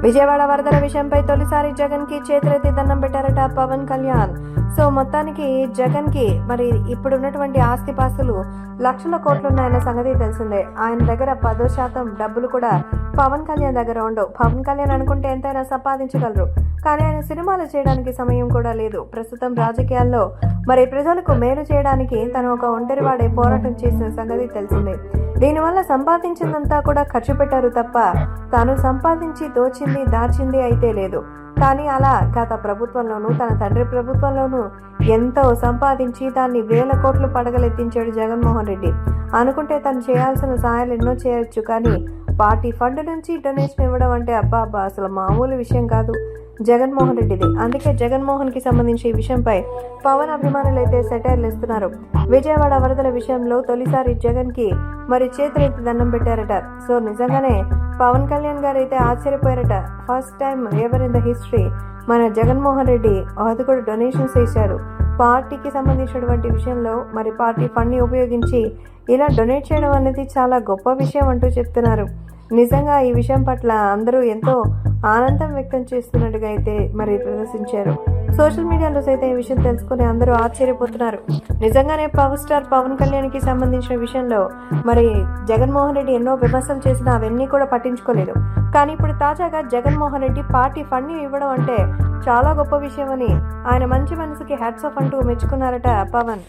విజయవాడ వరదల విషయంపై తొలిసారి జగన్ కి చేతులెత్తి దండం పెట్టారట పవన్ కళ్యాణ్. సో మొత్తానికి జగన్ కి మరి ఇప్పుడున్నటువంటి ఆస్తిపాస్తులు లక్షల కోట్లున్నాయన్న సంగతి తెలిసిందే. ఆయన దగ్గర 10% డబ్బులు కూడా పవన్ కళ్యాణ్ దగ్గర ఉండవు. పవన్ కళ్యాణ్ అనుకుంటే ఎంతైనా సంపాదించగలరు, కానీ ఆయన సినిమాలు చేయడానికి సమయం కూడా లేదు. ప్రస్తుతం రాజకీయాల్లో మరి ప్రజలకు మేలు చేయడానికి తను ఒక ఒంటరివాడే పోరాటం చేసిన సంగతి తెలిసిందే. దీనివల్ల సంపాదించిందంతా కూడా ఖర్చు పెట్టారు తప్ప తాను సంపాదించి దాచింది అయితే లేదు. కానీ అలా గత ప్రభుత్వంలోనూ తన తండ్రి ప్రభుత్వంలోనూ ఎంతో సంపాదించి దాన్ని వేల కోట్లు పడగలెత్తించాడు జగన్మోహన్ రెడ్డి. అనుకుంటే తను చేయాల్సిన సహాయాలు ఎన్నో చేయొచ్చు, కానీ పార్టీ ఫండ్ నుంచి డొనేషన్ ఇవ్వడం అంటే అబ్బా అసలు మామూలు విషయం కాదు జగన్మోహన్ రెడ్డిది. అందుకే జగన్మోహన్ కి సంబంధించి ఈ విషయంపై పవన్ అభిమానులు అయితే సెటైర్లు ఇస్తున్నారు. విజయవాడ వరదల విషయంలో తొలిసారి జగన్ కి మరి చేతులెత్తి దండం పెట్టారట. సో నిజంగానే పవన్ కళ్యాణ్ గారు అయితే ఆశ్చర్యపోయారట. First time ever in the history మన జగన్మోహన్ రెడ్డి అది కూడా డొనేషన్స్ ఇచ్చారు. పార్టీకి సంబంధించినటువంటి విషయంలో మరి పార్టీ ఫండ్ ని ఉపయోగించి ఇలా డొనేట్ చేయడం అనేది చాలా గొప్ప విషయం అంటూ చెప్తున్నారు. నిజంగా ఈ విషయం పట్ల అందరూ ఎంతో ఆనందం వ్యక్తం చేస్తున్నట్టుగా అయితే మరి ప్రదర్శించారు. సోషల్ మీడియాలో సైతం ఈ విషయం తెలుసుకుని అందరూ ఆశ్చర్యపోతున్నారు. నిజంగానే పవర్ స్టార్ పవన్ కళ్యాణ్ కి సంబంధించిన విషయంలో మరి జగన్మోహన్ రెడ్డి ఎన్నో విమర్శలు చేసినా అవన్నీ కూడా పట్టించుకోలేదు. కానీ ఇప్పుడు తాజాగా జగన్మోహన్ రెడ్డి పార్టీ ఫండ్ ఇవ్వడం అంటే చాలా గొప్ప విషయం అని ఆయన మంచి మనసుకి హ్యాట్స్ ఆఫ్ అంటూ మెచ్చుకున్నారట పవన్.